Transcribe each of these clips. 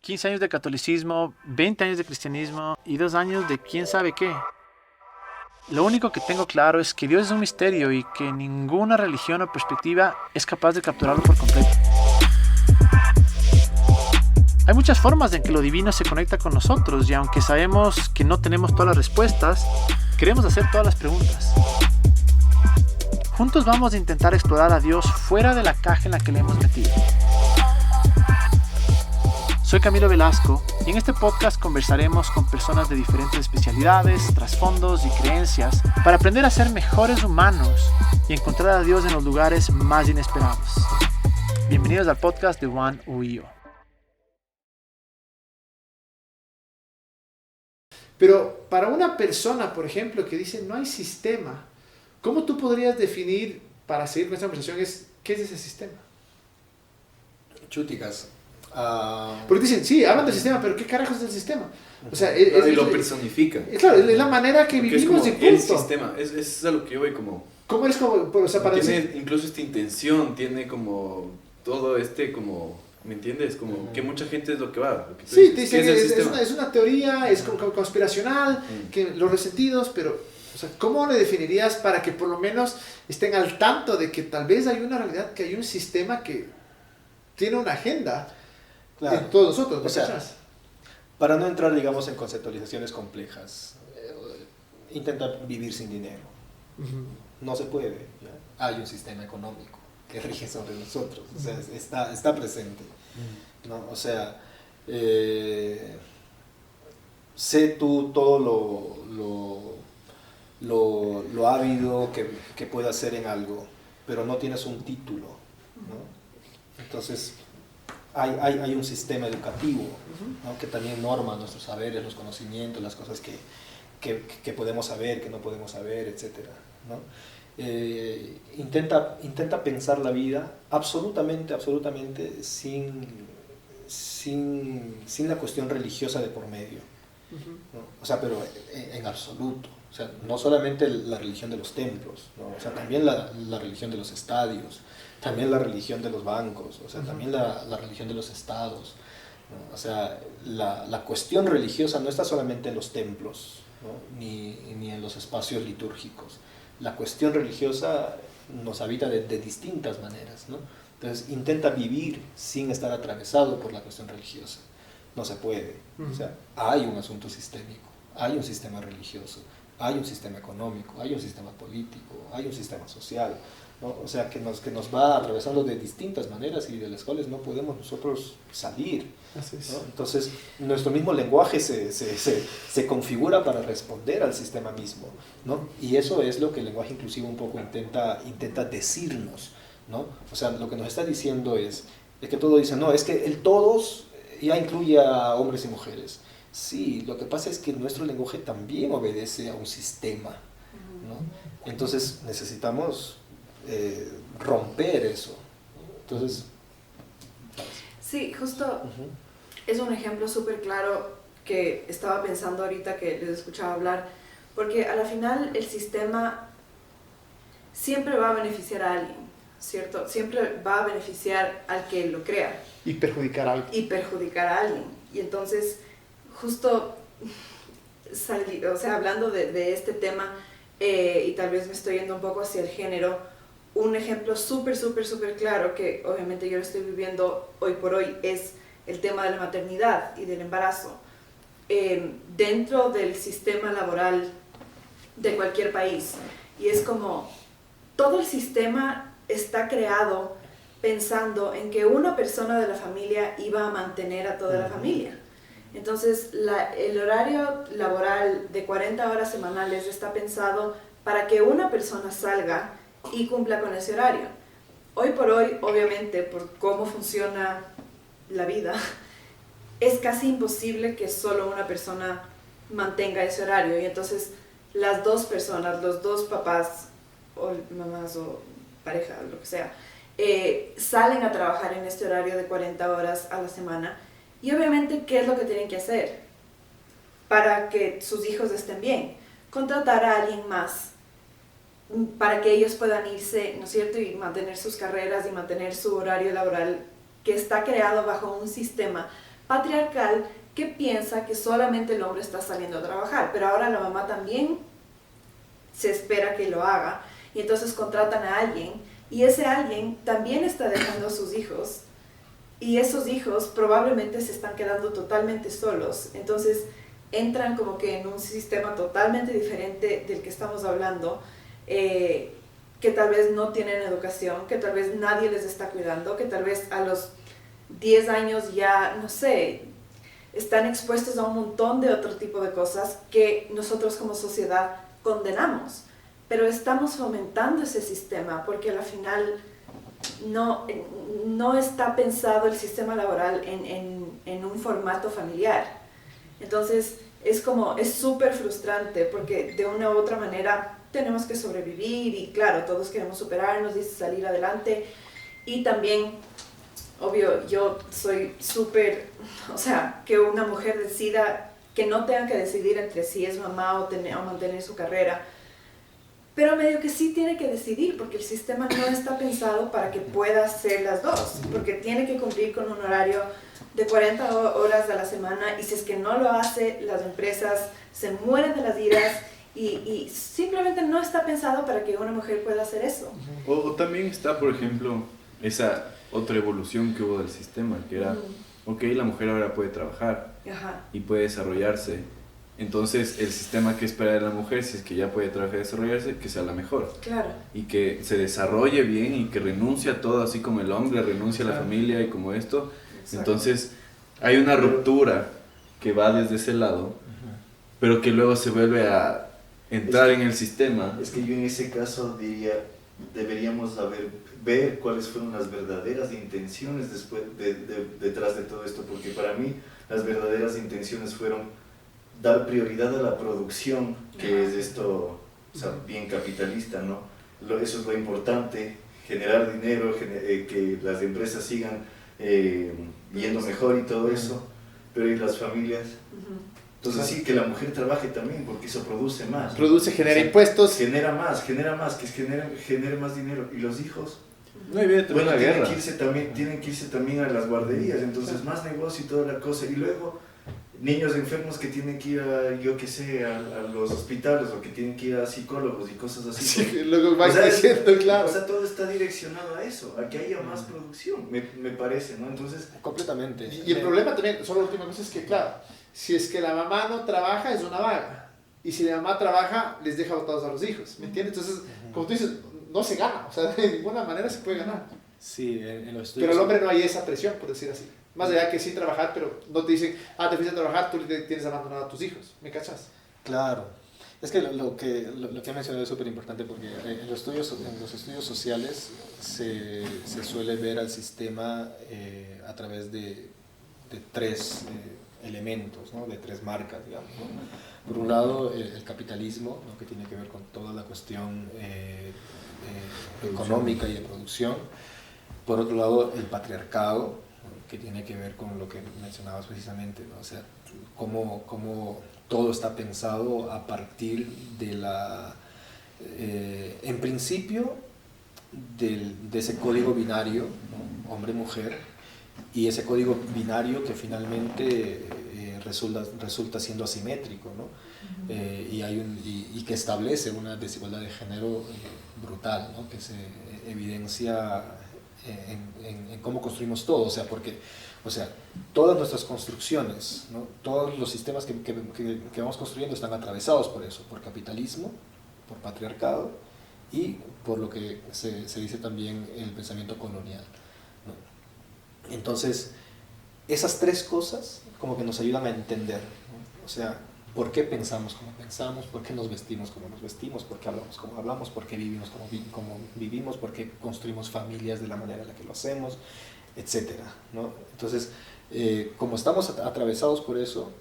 15 años de catolicismo, 20 años de cristianismo y 2 años de quién sabe qué. Lo único que tengo claro es que Dios es un misterio y que ninguna religión o perspectiva es capaz de capturarlo por completo. Hay muchas formas en que lo divino se conecta con nosotros y aunque sabemos que no tenemos todas las respuestas, queremos hacer todas las preguntas. Juntos vamos a intentar explorar a Dios fuera de la caja en la que le hemos metido. Soy Camilo Velasco y en este podcast conversaremos con personas de diferentes especialidades, trasfondos y creencias para aprender a ser mejores humanos y encontrar a Dios en los lugares más inesperados. Bienvenidos al podcast de One UIO. Pero para una persona, por ejemplo, que dice no hay sistema, ¿cómo tú podrías definir, para seguir con esta conversación, qué es ese sistema? Chúticas. Porque dicen, sí, hablan del sistema, pero ¿qué carajos es el sistema? O sea, y lo personifican. Claro, es la manera que Porque vivimos y es punto. el sistema, es a lo que yo voy como... ¿Cómo es como, o sea, para tiene decir? incluso esta intención, tiene como todo como... ¿Me entiendes? Como que mucha gente es lo que va. Lo que tú Sí, dices. te dicen ¿Qué que el sistema? es una teoría, es conspiracional, que los resentidos, pero, o sea, ¿cómo le definirías para que por lo menos estén al tanto de que tal vez hay una realidad, que hay un sistema que tiene una agenda en todos nosotros? O sea, ¿cachas? para no entrar, digamos, en conceptualizaciones complejas, intenta vivir sin dinero. No se puede. ¿Ya? Hay un sistema económico que rige sobre nosotros, o sea, está presente, ¿no? O sea, sé tú todo lo ávido que puedas ser en algo, pero no tienes un título, ¿no? Entonces, hay un sistema educativo, ¿no? Que también norma nuestros saberes, los conocimientos, las cosas que podemos saber, que no podemos saber, etc., ¿no? Intenta pensar la vida absolutamente sin la cuestión religiosa de por medio, ¿no? O sea, pero en absoluto. O sea, no solamente la religión de los templos, ¿no? O sea, también la religión de los estadios, también la religión de los bancos, o sea, también la religión de los estados, ¿no? O sea, la cuestión religiosa no está solamente en los templos, ¿no? ni en los espacios litúrgicos. La cuestión religiosa nos habita de distintas maneras, ¿no? Entonces, intenta vivir sin estar atravesado por la cuestión religiosa. No se puede. O sea, hay un asunto sistémico, hay un sistema religioso, hay un sistema económico, hay un sistema político, hay un sistema social, ¿no? O sea, que nos va atravesando de distintas maneras y de las cuales no podemos nosotros salir, Así es. ¿no? Entonces, nuestro mismo lenguaje se configura para responder al sistema mismo, ¿no? Y eso es lo que el lenguaje inclusivo un poco intenta decirnos, ¿no? O sea, lo que nos está diciendo es que todo dice, no, es que el todos ya incluye a hombres y mujeres. Sí, lo que pasa es que nuestro lenguaje también obedece a un sistema, ¿no? Entonces necesitamos romper eso. Entonces... Sí, justo es un ejemplo súper claro que estaba pensando ahorita que les escuchaba hablar, porque a la final el sistema siempre va a beneficiar a alguien, ¿cierto? Siempre va a beneficiar al que lo crea. Y perjudicar a alguien. Y perjudicar a alguien. Y entonces, justo hablando de este tema, y tal vez me estoy yendo un poco hacia el género, un ejemplo súper claro que obviamente yo lo estoy viviendo hoy por hoy es el tema de la maternidad y del embarazo. Dentro del sistema laboral de cualquier país. Y es como, todo el sistema está creado pensando en que una persona de la familia iba a mantener a toda la familia. Entonces, el horario laboral de 40 horas semanales está pensado para que una persona salga y cumpla con ese horario. Hoy por hoy, obviamente, por cómo funciona la vida, es casi imposible que solo una persona mantenga ese horario. Y entonces, las dos personas, los dos papás, o mamás, o pareja, lo que sea, salen a trabajar en este horario de 40 horas a la semana. Y obviamente, ¿qué es lo que tienen que hacer para que sus hijos estén bien? Contratar a alguien más para que ellos puedan irse, ¿no es cierto? Y mantener sus carreras y mantener su horario laboral que está creado bajo un sistema patriarcal que piensa que solamente el hombre está saliendo a trabajar, pero ahora la mamá también se espera que lo haga, y entonces contratan a alguien, y ese alguien también está dejando a sus hijos, y esos hijos probablemente se están quedando totalmente solos, entonces entran como que en un sistema totalmente diferente del que estamos hablando, que tal vez no tienen educación, que tal vez nadie les está cuidando, que tal vez a los 10 años ya, no sé, están expuestos a un montón de otro tipo de cosas que nosotros como sociedad condenamos, pero estamos fomentando ese sistema porque al final no está pensado el sistema laboral en un formato familiar. Entonces es súper frustrante porque de una u otra manera tenemos que sobrevivir y claro, todos queremos superarnos y salir adelante, y también, obvio, yo soy súper, o sea, que una mujer decida, que no tenga que decidir entre si es mamá o mantener su carrera, pero medio que sí tiene que decidir porque el sistema no está pensado para que pueda hacer las dos, porque tiene que cumplir con un horario de 40 horas a la semana, y si es que no lo hace, las empresas se mueren de las iras, y simplemente no está pensado para que una mujer pueda hacer eso. O también está, por ejemplo, esa otra evolución que hubo del sistema, que era, ok, la mujer ahora puede trabajar y puede desarrollarse. Entonces, el sistema que espera de la mujer, si es que ya puede trabajar y desarrollarse, que sea la mejor. Claro. Y que se desarrolle bien y que renuncie a todo, así como el hombre renuncia a la familia y como esto. Exacto. Entonces, hay una ruptura que va desde ese lado, pero que luego se vuelve a entrar en el sistema. Es que yo en ese caso diría, deberíamos ver cuáles fueron las verdaderas intenciones detrás de todo esto, porque para mí las verdaderas intenciones fueron dar prioridad a la producción, que es esto, o sea, bien capitalista, ¿no? Eso es lo importante, generar dinero, que las empresas sigan yendo mejor y todo eso, pero ¿y las familias? Entonces sí, que la mujer trabaje también, porque eso produce más. Genera impuestos. Genera más, que genere más dinero. ¿Y los hijos? No, evidentemente, bueno, la guerra. Tienen que irse también a las guarderías, entonces más negocio y toda la cosa. Y luego, niños enfermos que tienen que ir a, yo qué sé, a los hospitales, o que tienen que ir a psicólogos y cosas así. Sí, luego va creciendo, claro. O sea, todo está direccionado a eso, a que haya más producción, me parece, ¿no? Entonces... Completamente. Y el problema también, solo la última cosa, es que, claro, si es que la mamá no trabaja, es una vaga. Y si la mamá trabaja, les deja botados a los hijos, ¿me entiendes? Entonces, como tú dices, no se gana, o sea, de ninguna manera se puede ganar. Sí, en los estudios. Pero el hombre no hay esa presión, por decir así. Más allá que sí trabajar, pero no te dicen, te fuiste a trabajar, tú tienes abandonado a tus hijos, ¿me cachas? Claro. Es que lo que he mencionado es súper importante, porque en los estudios sociales se suele ver al sistema a través de tres elementos, ¿no? De tres marcas, digamos, ¿no? Por un lado, el capitalismo, ¿no? Que tiene que ver con toda la cuestión económica y de producción. Por otro lado, el patriarcado, ¿no? Que tiene que ver con lo que mencionabas precisamente, ¿no? O sea, cómo todo está pensado a partir de en principio, de ese código binario, ¿no? Hombre-mujer, y ese código binario que finalmente resulta siendo asimétrico, ¿no? Y que establece una desigualdad de género brutal, ¿no? Que se evidencia en cómo construimos todo, porque todas nuestras construcciones, ¿no? Todos los sistemas que vamos construyendo están atravesados por eso, por capitalismo, por patriarcado y por lo que se dice también el pensamiento colonial, ¿no? Entonces, esas tres cosas como que nos ayudan a entender, ¿no? O sea, ¿por qué pensamos como pensamos? ¿Por qué nos vestimos como nos vestimos? ¿Por qué hablamos como hablamos? ¿Por qué vivimos como vivimos? ¿Por qué construimos familias de la manera en la que lo hacemos? Etcétera, ¿no? Entonces, como estamos atravesados por eso,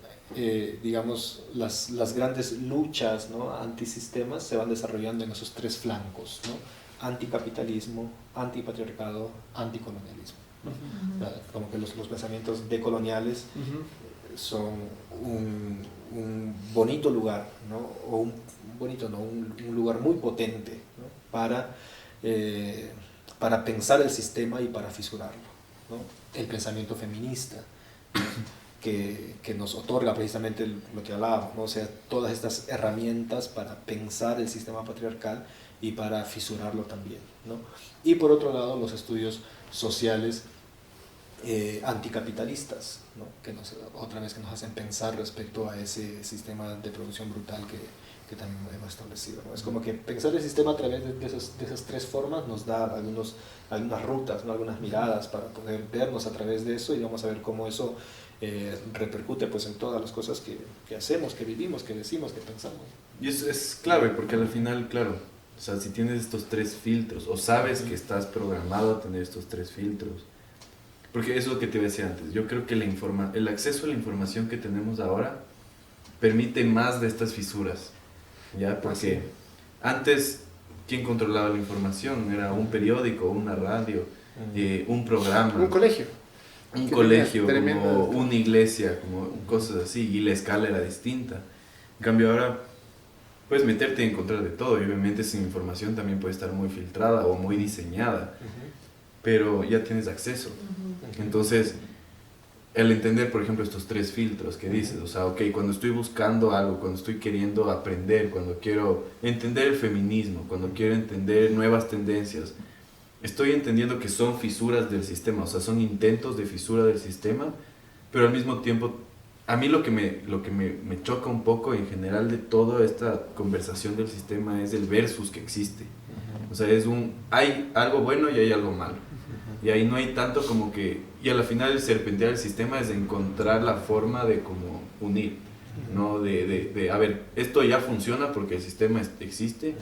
digamos, las grandes luchas, ¿no? Antisistemas se van desarrollando en esos tres flancos, ¿no? Anticapitalismo, antipatriarcado, anticolonialismo, ¿no? O sea, como que los pensamientos decoloniales son un bonito lugar, ¿no? O un lugar muy potente, ¿no? para pensar el sistema y para fisurarlo, ¿no? El pensamiento feminista, que nos otorga precisamente lo que hablábamos, ¿no? O sea, todas estas herramientas para pensar el sistema patriarcal y para fisurarlo también, ¿no? Y por otro lado, los estudios sociales anticapitalistas, ¿no? Que otra vez que nos hacen pensar respecto a ese sistema de producción brutal que también hemos establecido, ¿no? Es como que pensar el sistema a través de esas tres formas nos da algunas rutas, ¿no? Algunas miradas para poder vernos a través de eso, y vamos a ver cómo eso repercute pues en todas las cosas que hacemos, que vivimos, que decimos, que pensamos. Y eso es clave, porque al final, claro, o sea, si tienes estos tres filtros, o sabes que estás programado a tener estos tres filtros, porque eso es lo que te decía antes, yo creo que el acceso a la información que tenemos ahora permite más de estas fisuras, ¿ya? Porque antes, ¿quién controlaba la información? Era un periódico, una radio, un programa. Un colegio. Un colegio, como una iglesia, como cosas así, y la escala era distinta. En cambio ahora puedes meterte y encontrar de todo, y obviamente esa información también puede estar muy filtrada o muy diseñada, pero ya tienes acceso. Entonces, el entender, por ejemplo, estos tres filtros que dices, o sea, ok, cuando estoy buscando algo, cuando estoy queriendo aprender, cuando quiero entender el feminismo, cuando quiero entender nuevas tendencias, estoy entendiendo que son fisuras del sistema, o sea, son intentos de fisura del sistema, pero al mismo tiempo, a mí lo que me choca un poco en general de toda esta conversación del sistema es el versus que existe. O sea, hay algo bueno y hay algo malo. Y ahí no hay tanto como que, y a la final el serpentear el sistema es encontrar la forma de como unir, ¿no? A ver, esto ya funciona porque el sistema existe,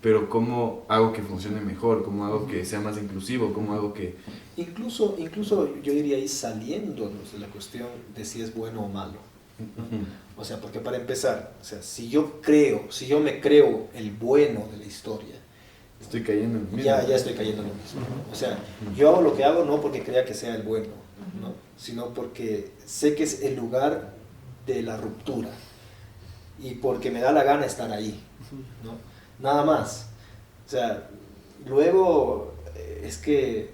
pero ¿cómo hago que funcione mejor? ¿Cómo hago que sea más inclusivo? ¿Cómo hago que...? Incluso yo diría ahí saliéndonos de la cuestión de si es bueno o malo. O sea, porque para empezar, o sea, si yo me creo el bueno de la historia, estoy cayendo en lo mismo. Ya estoy cayendo en lo mismo, ¿no? O sea, yo hago lo que hago no porque crea que sea el bueno, ¿no? Sino porque sé que es el lugar de la ruptura y porque me da la gana estar ahí, ¿no? Nada más. O sea, luego es que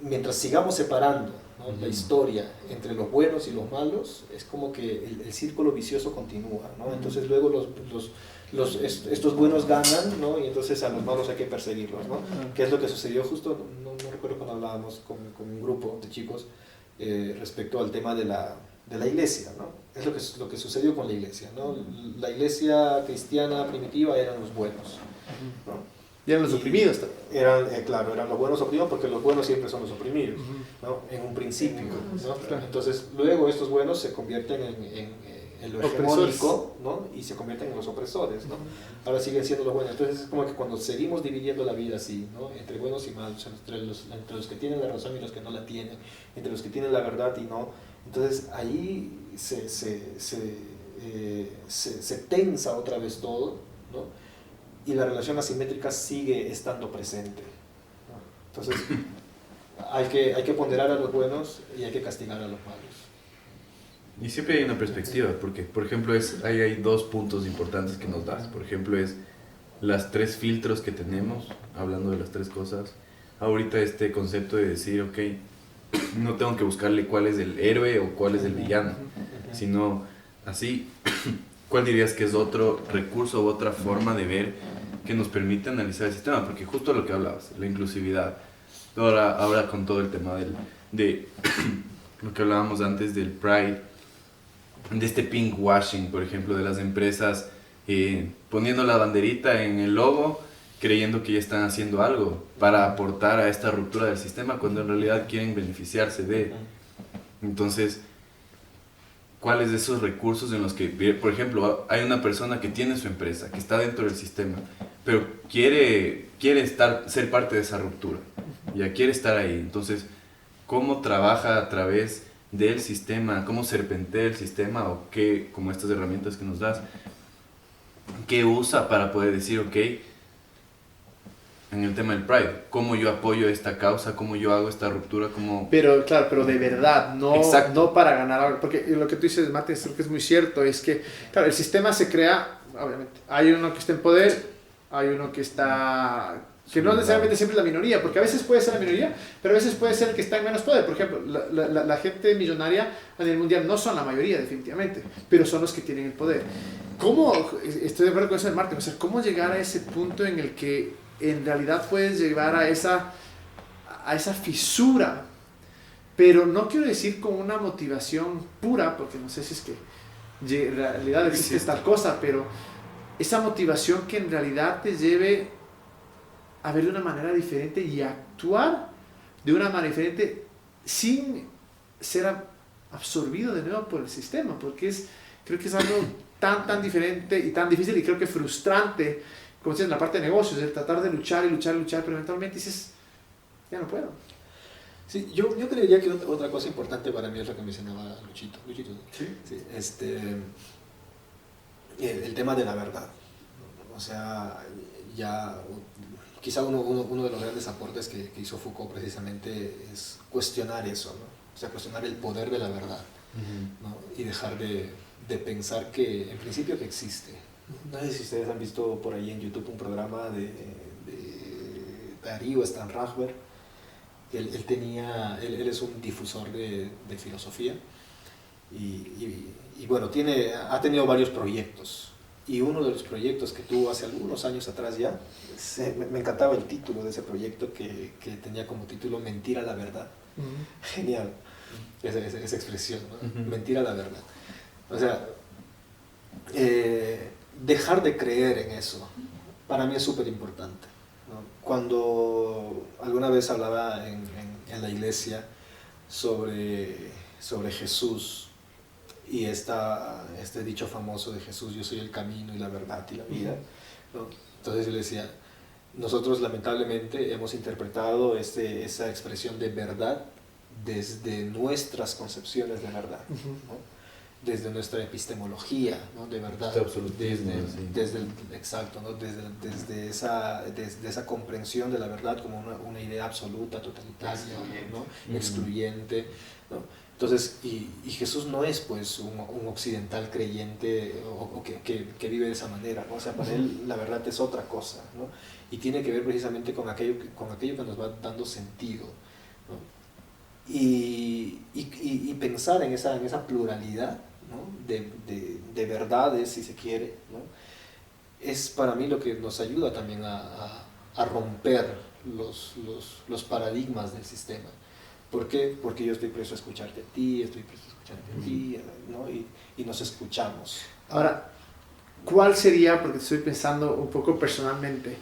mientras sigamos separando, ¿no? La historia entre los buenos y los malos, es como que el círculo vicioso continúa, ¿no? Entonces luego estos buenos ganan, ¿no? Y entonces a los malos hay que perseguirlos, ¿no? ¿Qué es lo que sucedió justo? No recuerdo cuando hablábamos con un grupo de chicos respecto al tema de la iglesia, ¿no? Es lo que sucedió con la iglesia, ¿no? La iglesia cristiana primitiva eran los buenos, ¿no? Y eran los oprimidos también. Claro, eran los buenos oprimidos porque los buenos siempre son los oprimidos, ¿no? En un principio, ¿no? Claro. Entonces luego estos buenos se convierten en lo hegemónico, ¿no? Y se convierten en los opresores, ¿no? Ahora siguen siendo los buenos. Entonces es como que cuando seguimos dividiendo la vida así, ¿no? Entre buenos y malos, entre los que tienen la razón y los que no la tienen, entre los que tienen la verdad y no, entonces ahí se tensa otra vez todo, ¿no? Y la relación asimétrica sigue estando presente, ¿no? Entonces hay que ponderar a los buenos y hay que castigar a los malos. Y siempre hay una perspectiva, porque, por ejemplo, hay dos puntos importantes que nos das. Por ejemplo, es las tres filtros que tenemos, hablando de las tres cosas. Ahorita este concepto de decir, ok, no tengo que buscarle cuál es el héroe o cuál es el villano, sino así, ¿cuál dirías que es otro recurso u otra forma de ver que nos permite analizar el sistema? Porque justo lo que hablabas, la inclusividad, ahora con todo el tema de lo que hablábamos antes del Pride, de este pinkwashing, por ejemplo, de las empresas poniendo la banderita en el logo, creyendo que ya están haciendo algo para aportar a esta ruptura del sistema, cuando en realidad quieren beneficiarse de. Estonces, ¿cuáles de esos recursos en los que, por ejemplo, hay una persona que tiene su empresa, que está dentro del sistema, pero quiere ser parte de esa ruptura, ya quiere estar ahí? Entonces, ¿cómo trabaja a través del sistema? ¿Cómo serpentea el sistema? ¿O qué, como estas herramientas que nos das, qué usa para poder decir, ok, en el tema del Pride, cómo yo apoyo esta causa, cómo yo hago esta ruptura, cómo... Pero claro, pero de verdad, Exacto. no para ganar algo, porque lo que tú dices, Mate, creo que es muy cierto, es que, claro, el sistema se crea, obviamente, hay uno que está en poder, hay uno que está Que no necesariamente siempre es la minoría, porque a veces puede ser la minoría, pero a veces puede ser el que está en menos poder. Por ejemplo, la gente millonaria a nivel mundial no son la mayoría, definitivamente, pero son los que tienen el poder. ¿Cómo, estoy de acuerdo con eso del marketing, o sea, cómo llegar a ese punto en el que en realidad puedes llegar a esa fisura? Pero no quiero decir con una motivación pura, porque no sé si es que en realidad existe tal cosa, pero esa motivación que en realidad te lleve a ver de una manera diferente y a actuar de una manera diferente sin ser absorbido de nuevo por el sistema, porque creo que es algo tan diferente y tan difícil y creo que frustrante, como dices, en la parte de negocios, el tratar de luchar, pero eventualmente dices, ya no puedo. Sí, yo creería que otra cosa importante para mí es lo que mencionaba Luchito, ¿Sí? Sí, el tema de la verdad. O sea, ya quizá uno de los grandes aportes que hizo Foucault precisamente es cuestionar eso, ¿no? O sea, cuestionar el poder de la verdad, ¿no? Y dejar de pensar que en principio que existe. No sé si ustedes han visto por ahí en YouTube un programa de Darío Stanrachber. Él es un difusor de filosofía y bueno, ha tenido varios proyectos. Y uno de los proyectos que tuvo hace algunos años atrás ya, me encantaba el título de ese proyecto que tenía como título Mentir a la verdad. Genial esa expresión, ¿no? Mentir a la verdad. O sea, dejar de creer en eso, para mí es súper importante. Cuando alguna vez hablaba en la iglesia sobre Jesús y este dicho famoso de Jesús, yo soy el camino y la verdad y la vida, ¿no? Entonces yo le decía, nosotros lamentablemente hemos interpretado esa expresión de verdad desde nuestras concepciones de verdad, ¿no? Desde nuestra epistemología, ¿no? De verdad, exacto, ¿no? desde esa comprensión de la verdad como una idea absoluta, totalitaria, ¿no? Excluyente, ¿no? Entonces, y Jesús no es pues un occidental creyente o que vive de esa manera, ¿no? O sea, para él la verdad es otra cosa, ¿no? Y tiene que ver precisamente con aquello que nos va dando sentido, ¿no? Y pensar en esa pluralidad, ¿no? de verdades, si se quiere, ¿no? Es para mí lo que nos ayuda también a romper los paradigmas del sistema. ¿Por qué? Porque yo estoy preso a escucharte a ti, ¿no? Y nos escuchamos. Ahora, ¿cuál sería, porque estoy pensando un poco personalmente,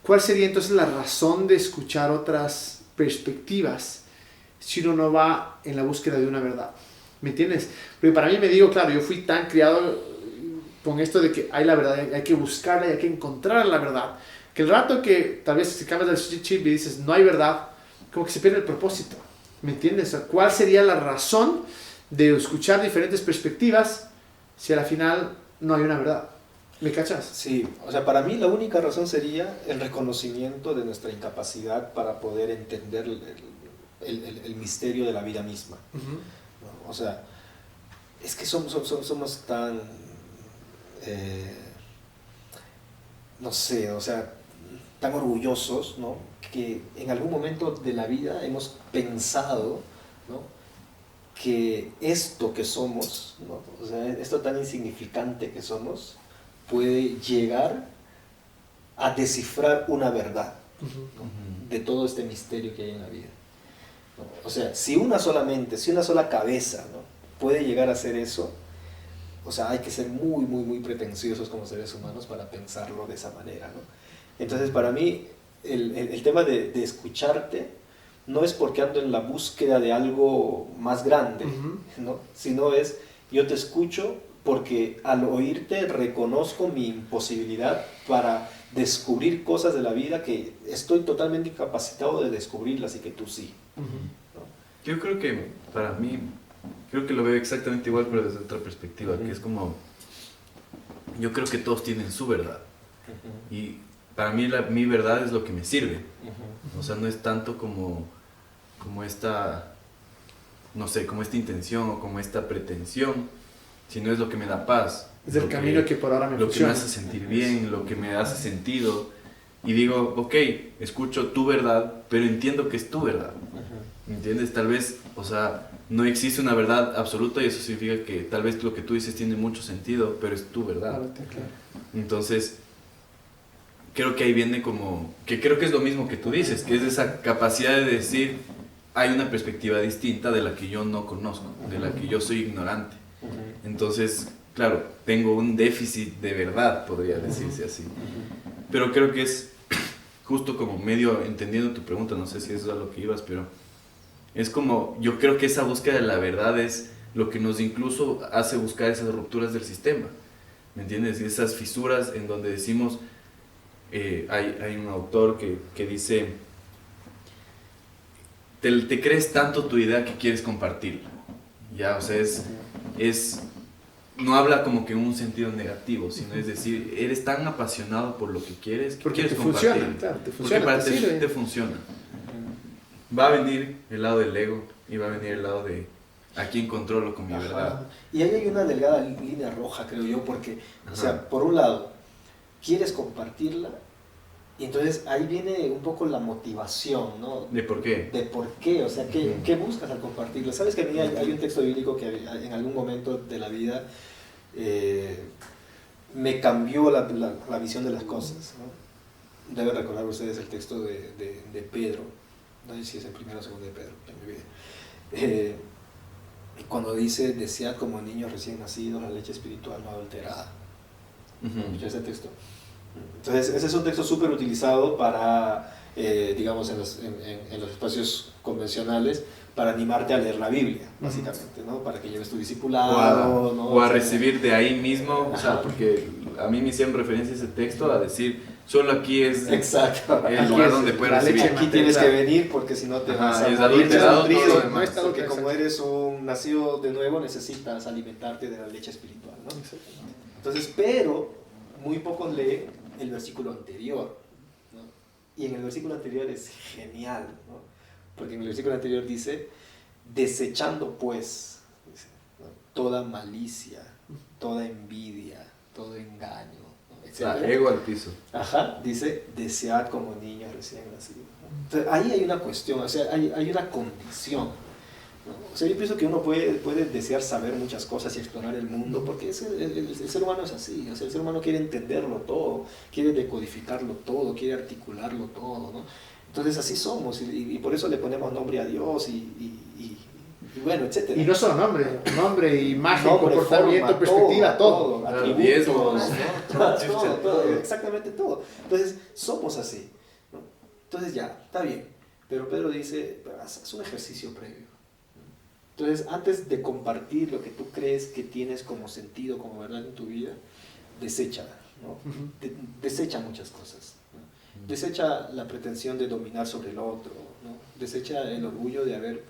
cuál sería entonces la razón de escuchar otras perspectivas si uno no va en la búsqueda de una verdad? ¿Me entiendes? Porque para mí me digo, claro, yo fui tan criado con esto de que hay la verdad, hay que buscarla y hay que encontrar la verdad, que el rato que tal vez si cambias del chip y dices no hay verdad, como que se pierde el propósito, ¿me entiendes? O sea, ¿cuál sería la razón de escuchar diferentes perspectivas si al final no hay una verdad? ¿Me cachas? Sí, o sea, para mí la única razón sería el reconocimiento de nuestra incapacidad para poder entender el misterio de la vida misma. O sea, es que somos tan, no sé, o sea, tan orgullosos, ¿no? Que en algún momento de la vida hemos pensado, ¿no? Que esto que somos, ¿no? O sea, esto tan insignificante que somos, puede llegar a descifrar una verdad, ¿no? De todo este misterio que hay en la vida. O sea, si una sola cabeza, ¿no? Puede llegar a hacer eso, o sea, hay que ser muy pretenciosos como seres humanos para pensarlo de esa manera, ¿no? Entonces, para mí, el tema de escucharte no es porque ando en la búsqueda de algo más grande, ¿no? Sino es, yo te escucho porque al oírte reconozco mi imposibilidad para descubrir cosas de la vida que estoy totalmente incapacitado de descubrirlas y que tú sí. ¿No? Yo creo que para mí, creo que lo veo exactamente igual pero desde otra perspectiva, que es como, yo creo que todos tienen su verdad y para mí mi verdad es lo que me sirve, o sea, no es tanto como esta, no sé, como esta intención o como esta pretensión, sino es lo que me da paz. Es el camino que por ahora me funciona. Lo que me hace sentir bien, lo que me hace sentido. y digo, ok, escucho tu verdad, pero entiendo que es tu verdad. ¿Me entiendes? Tal vez, o sea, no existe una verdad absoluta y eso significa que tal vez lo que tú dices tiene mucho sentido, pero es tu verdad. Entonces, creo que ahí viene como, que creo que es lo mismo que tú dices, que es esa capacidad de decir, hay una perspectiva distinta de la que yo no conozco, de la que yo soy ignorante. Entonces, claro, tengo un déficit de verdad, podría decirse así. Pero creo que es justo como medio entendiendo tu pregunta, no sé si eso es a lo que ibas, pero es como, yo creo que esa búsqueda de la verdad es lo que nos incluso hace buscar esas rupturas del sistema, ¿me entiendes? Y esas fisuras en donde decimos, hay un autor que dice, te crees tanto tu idea que quieres compartirla, ¿ya? O sea, no habla como que en un sentido negativo, sino es decir, eres tan apasionado por lo que quieres que porque quieres te compartir. funciona, claro, te funciona, porque para te sirve. te funciona. Va a venir el lado del ego y va a venir el lado de a quién controlo con mi verdad. Y ahí hay una delgada línea roja, creo yo, porque, o sea, por un lado, quieres compartirla, y entonces ahí viene un poco la motivación, ¿no? ¿De por qué? De por qué, o sea, ¿qué buscas al compartirlo? Sabes que a mí hay un texto bíblico que en algún momento de la vida me cambió la visión de las cosas, ¿no? Deben recordar ustedes el texto de Pedro, no sé si es el primero o segundo de Pedro, ya me olvidé. Cuando dice, desead como niños recién nacidos la leche espiritual no adulterada. ¿Escuchó ese texto? Entonces, ese es un texto súper utilizado para, digamos, en los espacios convencionales, para animarte a leer la Biblia, básicamente, ¿no? Para que lleves tu discipulado, ¿no? O a recibir de ahí mismo, o sea, porque a mí me hicieron referencia a ese texto a decir, solo aquí es exacto, el lugar donde puedes recibir. Aquí tienes que venir porque si no te vas a es morir. adulterado todo lo demás. No está, porque como eres un nacido de nuevo, necesitas alimentarte de la leche espiritual, ¿no? Entonces, pero muy pocos leen el versículo anterior, ¿no? Y en el versículo anterior es genial, ¿no? Porque en el versículo anterior dice, desechando pues, dice, ¿no? Toda malicia, toda envidia, todo engaño, ¿no? Etcétera. Ego al piso. Ajá, dice, desead como niños recién nacidos. Entonces, ahí hay una cuestión, o sea, hay una condición, ¿no? O sea, yo pienso que uno puede desear saber muchas cosas y explorar el mundo, porque el ser humano es así, o sea, el ser humano quiere entenderlo todo, quiere decodificarlo todo, quiere articularlo todo, ¿no? Entonces así somos, y por eso le ponemos nombre a Dios, y bueno, etcétera. Y no solo nombre, imagen, Nombre, comportamiento, forma, perspectiva, todo. Atributos, ¿no? todo, exactamente todo. Entonces, somos así, ¿no? Entonces ya, está bien. Pero Pedro dice, haz un ejercicio previo. Entonces, antes de compartir lo que tú crees que tienes como sentido, como verdad en tu vida, deséchala, ¿no? Desecha muchas cosas, ¿no? Desecha la pretensión de dominar sobre el otro, ¿no? Desecha el orgullo de haber,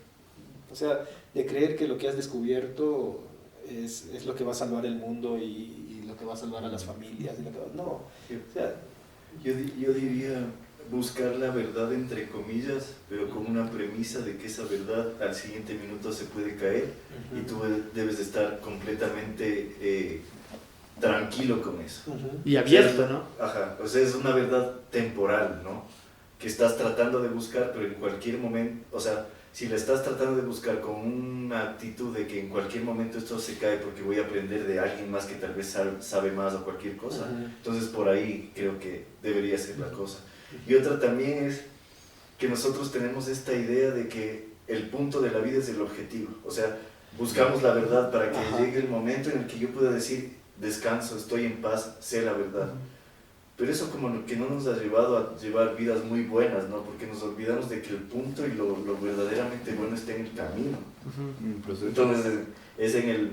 o sea, de creer que lo que has descubierto es lo que va a salvar el mundo y lo que va a salvar a las familias. No, o sea, yo diría buscar la verdad entre comillas, pero con una premisa de que esa verdad al siguiente minuto se puede caer y tú debes de estar completamente tranquilo con eso. Y abierto, ¿no? Ajá, o sea, es una verdad temporal, ¿no? Que estás tratando de buscar, pero en cualquier momento, o sea, si la estás tratando de buscar con una actitud de que en cualquier momento esto se cae porque voy a aprender de alguien más que tal vez sabe más o cualquier cosa, entonces por ahí creo que debería ser la cosa. Y otra también es que nosotros tenemos esta idea de que el punto de la vida es el objetivo, o sea, buscamos la verdad para que llegue el momento en el que yo pueda decir, descanso, estoy en paz, sé la verdad. Pero eso como que no nos ha llevado a llevar vidas muy buenas, ¿no? Porque nos olvidamos de que el punto y lo verdaderamente bueno está en el camino. Entonces es en el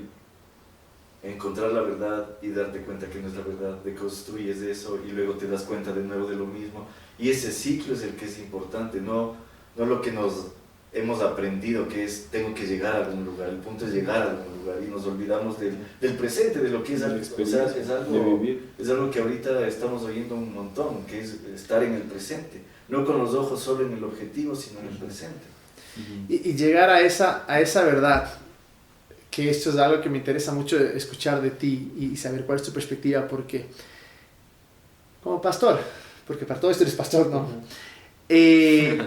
encontrar la verdad y darte cuenta que no es la verdad, de construyes eso y luego te das cuenta de nuevo de lo mismo. Y ese ciclo es el que es importante, no lo que nos hemos aprendido, que es tengo que llegar a algún lugar, el punto es llegar a algún lugar y nos olvidamos del presente, de lo que es algo, o sea, es algo que ahorita estamos oyendo un montón, que es estar en el presente, no con los ojos solo en el objetivo, sino en el presente. Y llegar a esa verdad, que esto es algo que me interesa mucho escuchar de ti y saber cuál es tu perspectiva, porque como pastor, porque para todo esto eres pastor, ¿no?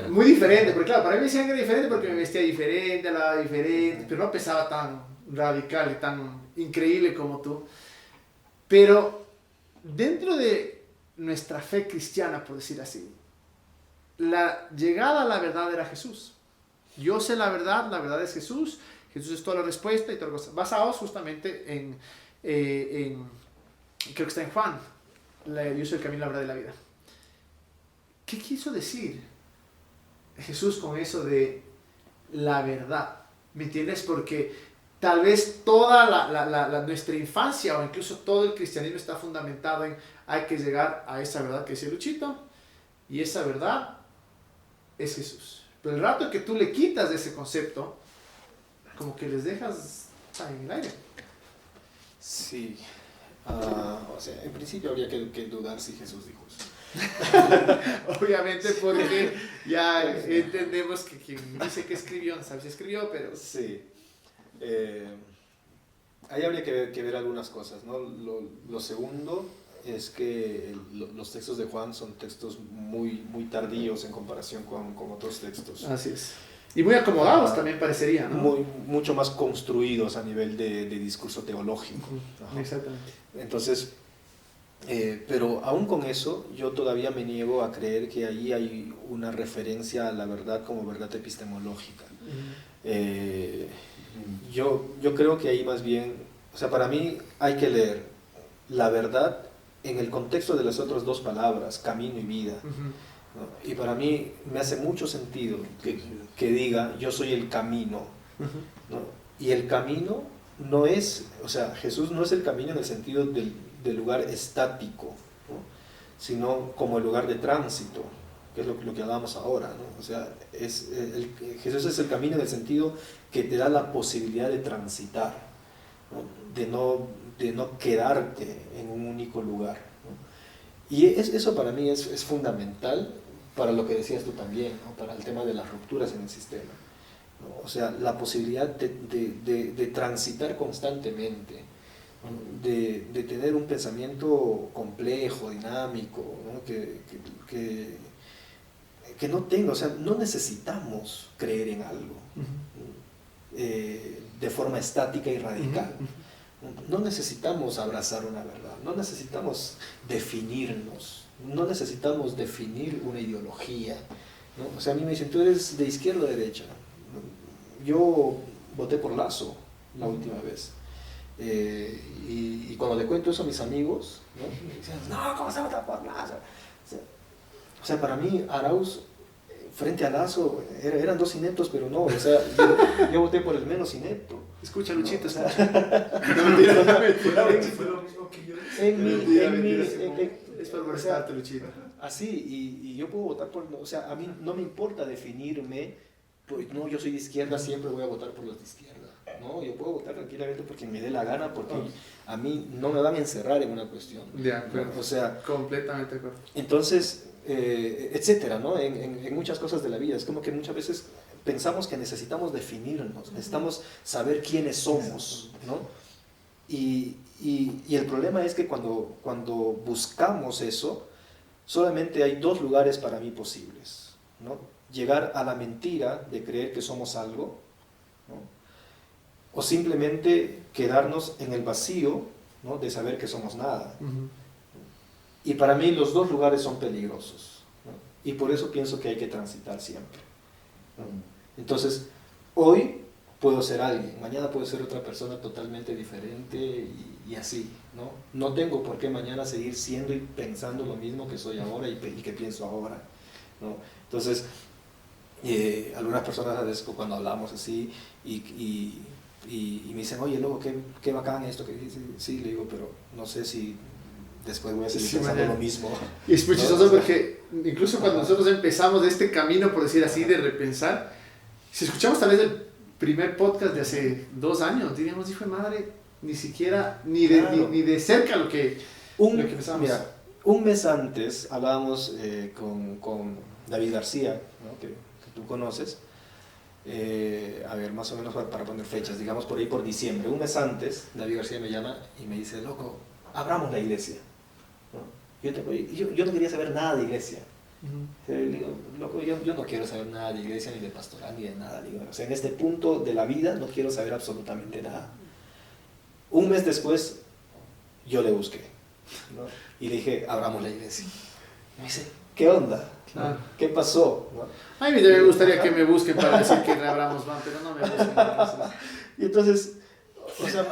Muy diferente, porque claro, para mí me decían que era diferente porque me vestía diferente, hablaba diferente, pero no pensaba tan radical y tan increíble como tú. Pero dentro de nuestra fe cristiana, por decir así, la llegada a la verdad era Jesús. Yo sé la verdad es Jesús, Jesús es toda la respuesta y toda la cosa. Basados justamente en creo que está en Juan, yo soy el camino, la verdad y la vida. ¿Qué quiso decir Jesús con eso de la verdad? ¿Me entiendes? Porque tal vez toda nuestra infancia o incluso todo el cristianismo está fundamentado en hay que llegar a esa verdad que dice Luchito, y esa verdad es Jesús. Pero el rato que tú le quitas de ese concepto, como que les dejas en el aire. Sí. O sea, en principio habría que dudar si Jesús dijo eso. Obviamente, porque ya entendemos que quien dice que escribió, no sabe si escribió, pero... Sí. Ahí habría que ver algunas cosas, ¿no? Lo segundo es que los textos de Juan son textos muy tardíos en comparación con otros textos. Así es. Y muy acomodados también parecería, ¿no? Mucho más construidos a nivel de discurso teológico. Ajá. Exactamente. Entonces, pero aún con eso, yo todavía me niego a creer que ahí hay una referencia a la verdad como verdad epistemológica. Yo creo que ahí más bien, o sea, para mí hay que leer la verdad en el contexto de las otras dos palabras, camino y vida. ¿No? Y para mí me hace mucho sentido que diga, yo soy el camino. ¿No? Y el camino no es, o sea, Jesús no es el camino en el sentido del lugar estático, ¿no? Sino como el lugar de tránsito, que es lo que hablábamos ahora, ¿no? O sea, Jesús es el camino en el sentido que te da la posibilidad de transitar, ¿no? De no quedarte en un único lugar, ¿no? Y eso para mí es fundamental para lo que decías tú también, ¿no? Para el tema de las rupturas en el sistema, ¿no? O sea, la posibilidad de transitar constantemente, ¿no? de tener un pensamiento complejo, dinámico, ¿no? que no tenga, o sea, no necesitamos creer en algo de forma estática y radical. No necesitamos abrazar una verdad, no necesitamos definirnos, no necesitamos definir una ideología, ¿no? O sea, a mí me dicen, ¿tú eres de izquierda o de derecha? Yo voté por Lazo la última vez. Y cuando le cuento eso a mis amigos, ¿no? Me dicen, no, ¿cómo se vota por Lazo? O sea, para mí Arauz frente a Lazo eran dos ineptos, pero no, o sea, yo voté por el menos inepto. Escucha, Luchito, no, escucha. Fue lo mismo que yo. Es para molestarte, Luchito. Así, y yo puedo votar por, o sea, a mí no me importa definirme, pues no, yo soy de izquierda, siempre voy a votar por los de izquierda. No, yo puedo votar tranquilamente porque me dé la gana, porque a mí no me van a encerrar en una cuestión. De acuerdo. O sea, completamente de acuerdo. Entonces, etcétera, ¿no? En muchas cosas de la vida. Es como que muchas veces pensamos que necesitamos definirnos, necesitamos saber quiénes somos, ¿no? Y el problema es que cuando buscamos eso, solamente hay dos lugares para mí posibles, ¿no? Llegar a la mentira de creer que somos algo, ¿no? O simplemente quedarnos en el vacío, ¿no? De saber que somos nada. Y para mí los dos lugares son peligrosos, ¿no? Y por eso pienso que hay que transitar siempre, ¿no? Entonces, hoy puedo ser alguien, mañana puedo ser otra persona totalmente diferente y así, ¿no? No tengo por qué mañana seguir siendo y pensando lo mismo que soy ahora y que pienso ahora, ¿no? Entonces, algunas personas a veces cuando hablamos así y me dicen, oye, luego, qué bacán esto que dices. Sí, le digo, pero no sé si después voy a seguir pensando lo mismo. Y es muy chistoso porque incluso cuando nosotros empezamos este camino, por decir así, de repensar, si escuchamos tal vez el primer podcast de hace 2 años, diríamos, hijo de madre, ni siquiera, ni de cerca lo que empezamos. Mira, un mes antes hablábamos con David García, ¿no? que tú conoces. A ver, más o menos para poner fechas, digamos por ahí por diciembre. Un mes antes, David García me llama y me dice, loco, abramos la iglesia, ¿no? Yo no quería saber nada de iglesia. Le digo, loco, yo no quiero saber nada de iglesia, ni de pastoral, ni de nada. Digo, o sea, en este punto de la vida no quiero saber absolutamente nada. Un mes después, yo le busqué, ¿no? Y le dije, abramos la iglesia. Me dice, ¿qué onda? Claro. ¿Qué pasó? ¿No? A mí me gustaría que me busquen para decir que abramos van, pero no me busquen. Y entonces, o sea,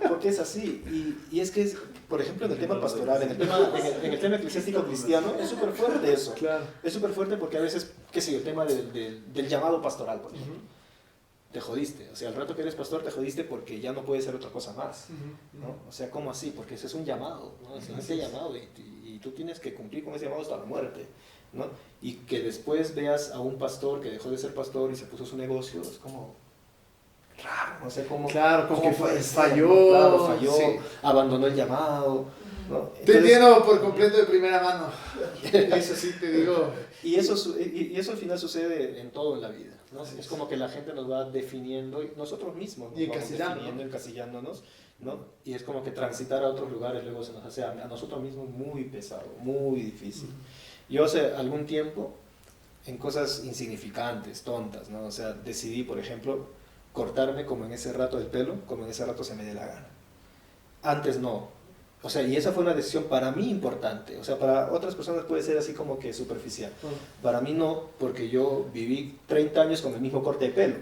porque es así. Y es que, por ejemplo, en el tema pastoral, en el tema eclesiástico cristiano, es súper fuerte eso. Claro. Es súper fuerte porque a veces, qué sé yo, el tema del llamado pastoral, por ejemplo. Te jodiste. O sea, al rato que eres pastor te jodiste porque ya no puedes ser otra cosa más, ¿no? O sea, ¿cómo así? Porque eso es un llamado, ¿no? Es ese llamado y tú tienes que cumplir con ese llamado hasta la muerte, ¿no? Y que después veas a un pastor que dejó de ser pastor y se puso su negocio, es como raro, no sé cómo... Claro, como que fue, falló. claro, falló, Sí. abandonó el llamado, ¿no? Te Entonces, entiendo por completo de primera mano. Eso sí te digo. y eso al final sucede en todo en la vida, ¿no? Es como que la gente nos va definiendo, y nosotros mismos nos Y vamos encasillando, definiendo, encasillándonos, ¿no? Y es como que transitar a otros lugares luego se nos hace a nosotros mismos muy pesado, muy difícil. Yo hace algún tiempo, en cosas insignificantes, tontas, ¿no? O sea, decidí, por ejemplo, cortarme como en ese rato el pelo, como en ese rato se me dé la gana. Antes no. O sea, y esa fue una decisión para mí importante. O sea, para otras personas puede ser así como que superficial. Para mí no, porque yo viví 30 años con el mismo corte de pelo.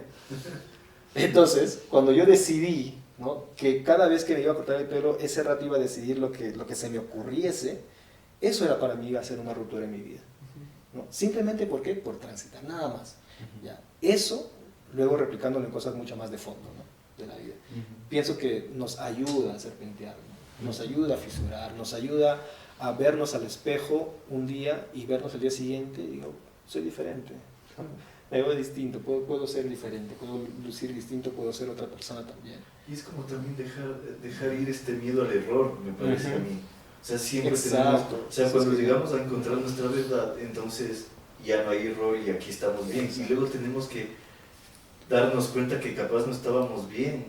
Entonces, cuando yo decidí, ¿no?, que cada vez que me iba a cortar el pelo, ese rato iba a decidir lo que se me ocurriese, eso era para mí, iba a ser una ruptura en mi vida, ¿no? Simplemente, ¿por qué? Por transitar, nada más. ¿Ya? Eso, luego replicándolo en cosas mucho más de fondo, ¿no?, de la vida. Pienso que nos ayuda a serpentear, ¿no? Nos ayuda a fisurar, nos ayuda a vernos al espejo un día y vernos el día siguiente y digo, soy diferente, ¿no? Me veo distinto, puedo ser diferente, puedo lucir distinto, puedo ser otra persona también. Y es como también dejar ir este miedo al error, me parece a mí. O sea, siempre Exacto. tenemos, o sea, cuando llegamos a encontrar nuestra verdad, entonces ya no hay error y aquí estamos bien. Y luego tenemos que darnos cuenta que capaz no estábamos bien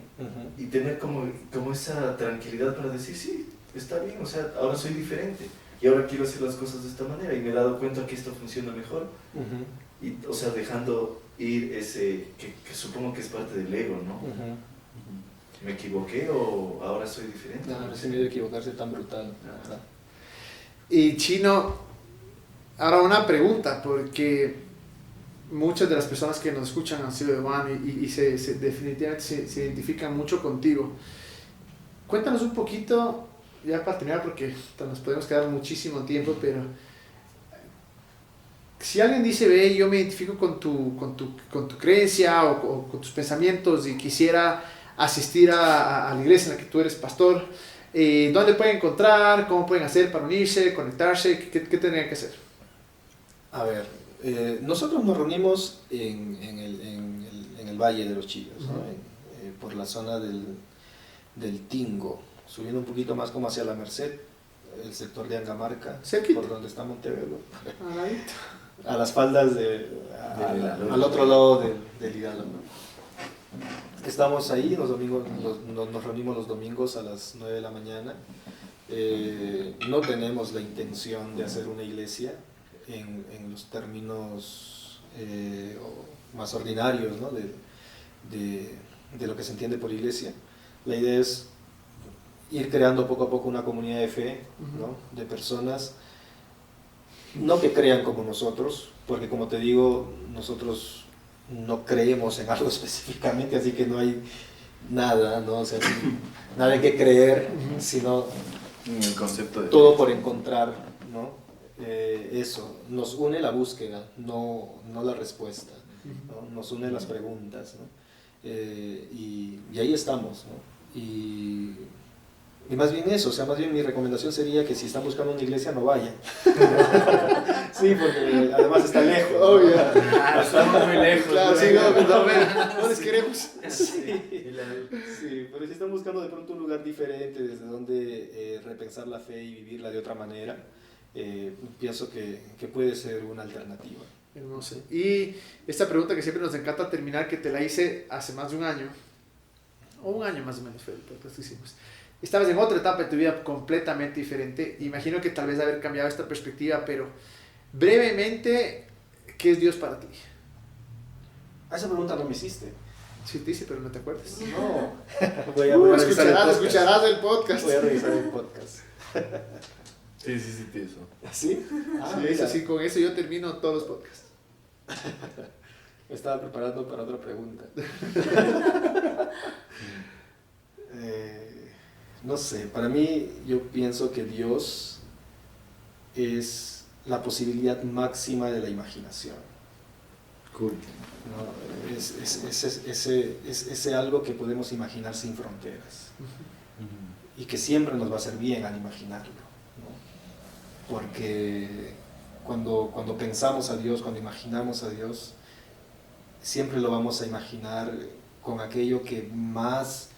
y tener como esa tranquilidad para decir, sí, está bien, o sea, ahora soy diferente y ahora quiero hacer las cosas de esta manera y me he dado cuenta que esto funciona mejor. Y, o sea, dejando ir ese, que supongo que es parte del ego, ¿no? ¿Me equivoqué o ahora soy diferente? No, ese miedo de equivocarse tan brutal. Y Chino, ahora una pregunta, porque muchas de las personas que nos escuchan han sido de Juan y definitivamente se identifican mucho contigo. Cuéntanos un poquito, ya para terminar, porque nos podemos quedar muchísimo tiempo, pero si alguien dice, ve, yo me identifico con tu creencia o con tus pensamientos y quisiera asistir a la iglesia en la que tú eres pastor, ¿dónde pueden encontrar? ¿Cómo pueden hacer para unirse, conectarse? ¿Qué tendrían que hacer? A ver, nosotros nos reunimos en el Valle de los Chillos, ¿no? Por la zona del Tingo, subiendo un poquito más como hacia la Merced, el sector de Angamarca, cerquita, por donde está Montevelo, ah, a las faldas al otro lado del Hidalgo, ¿no? Estamos ahí, nos reunimos los domingos a las 9 de la mañana. No tenemos la intención de hacer una iglesia en los términos más ordinarios, ¿no?, de lo que se entiende por iglesia. La idea es ir creando poco a poco una comunidad de fe, ¿no?, de personas, no que crean como nosotros, porque como te digo, nosotros no creemos en algo específicamente, así que no hay nada, ¿no? O sea, nada hay que creer, sino en el concepto de todo por encontrar, ¿no? Eso, nos une la búsqueda, no la respuesta, ¿no? Nos une las preguntas, ¿no? Y ahí estamos, ¿no? Y más bien eso, o sea, más bien mi recomendación sería que si están buscando una iglesia no vayan. Sí, porque además está lejos. Obvio. Estamos muy lejos. Claro, sí, no les queremos. Sí, pero si están buscando de pronto un lugar diferente desde donde repensar la fe y vivirla de otra manera, pienso que puede ser una alternativa. Hermoso. Y esta pregunta que siempre nos encanta terminar, que te la hice hace más de un año, o un año más o menos fue el podcast que hicimos. estabas en otra etapa de tu vida completamente diferente. Imagino que tal vez haber cambiado esta perspectiva, pero brevemente, ¿qué es Dios para ti? A esa pregunta no me hiciste. Sí te hice, pero no te acuerdas. No. Voy a revisar el podcast. Escucharás el podcast. Voy a revisar el podcast. Sí, eso. ¿Sí? Sí, eso sí, con eso yo termino todos los podcasts. Me estaba preparando para otra pregunta. No sé, para mí yo pienso que Dios es la posibilidad máxima de la imaginación. Cool. ¿No? Es ese algo que podemos imaginar sin fronteras. Y que siempre nos va a hacer bien al imaginarlo, ¿no? Porque cuando pensamos a Dios, cuando imaginamos a Dios, siempre lo vamos a imaginar con aquello que más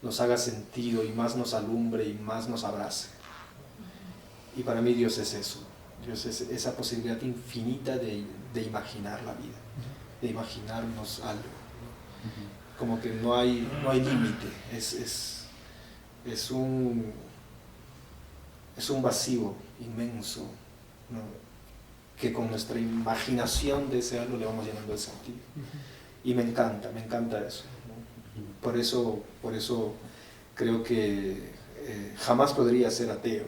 nos haga sentido y más nos alumbre y más nos abrace. Y para mí Dios es eso. Dios es esa posibilidad infinita de imaginar la vida, de imaginarnos algo, ¿no? Como que no hay límite, es un vacío inmenso, ¿no? Que con nuestra imaginación de ese algo le vamos llenando el sentido. Y me encanta eso, ¿no? Por eso creo que jamás podría ser ateo,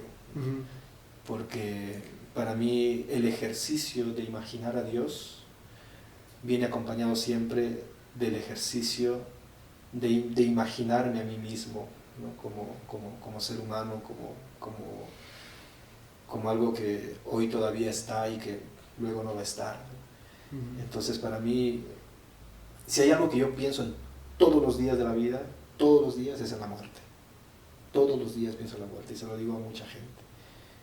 porque para mí el ejercicio de imaginar a Dios viene acompañado siempre del ejercicio de imaginarme a mí mismo, ¿no? como ser humano, como algo que hoy todavía está y que luego no va a estar, ¿no? Entonces para mí, si hay algo que yo pienso en todos los días de la vida, todos los días, es en la muerte. Todos los días pienso en la muerte, y se lo digo a mucha gente.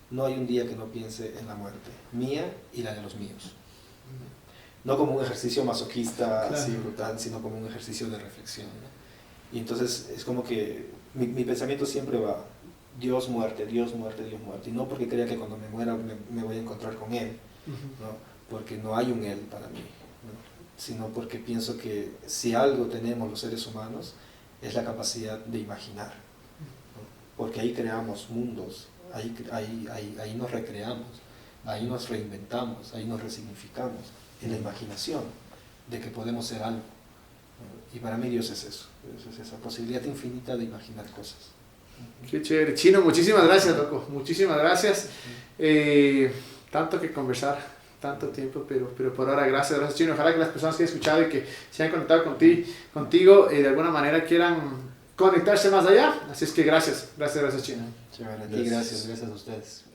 No hay un día que no piense en la muerte, mía y la de los míos. No como un ejercicio masoquista, así brutal, sino como un ejercicio de reflexión, ¿no? Y entonces es como que mi pensamiento siempre va, Dios, muerte, Dios, muerte, Dios, muerte. Y no porque crea que cuando me muera me voy a encontrar con Él, ¿no? Porque no hay un Él para mí, ¿no? Sino porque pienso que si algo tenemos los seres humanos es la capacidad de imaginar, ¿no? Porque ahí creamos mundos, ahí nos recreamos, ahí nos reinventamos, ahí nos resignificamos, en la imaginación de que podemos ser algo, ¿no? Y para mí Dios es eso, es esa posibilidad infinita de imaginar cosas. Qué chévere. Chino, muchísimas gracias, loco. Muchísimas gracias. Tanto que conversar, tanto tiempo, pero por ahora gracias, Chino. Ojalá que las personas que han escuchado y que se han conectado contigo de alguna manera quieran conectarse más allá. Así es que gracias, Chino. Chévere, a ti, gracias a ustedes.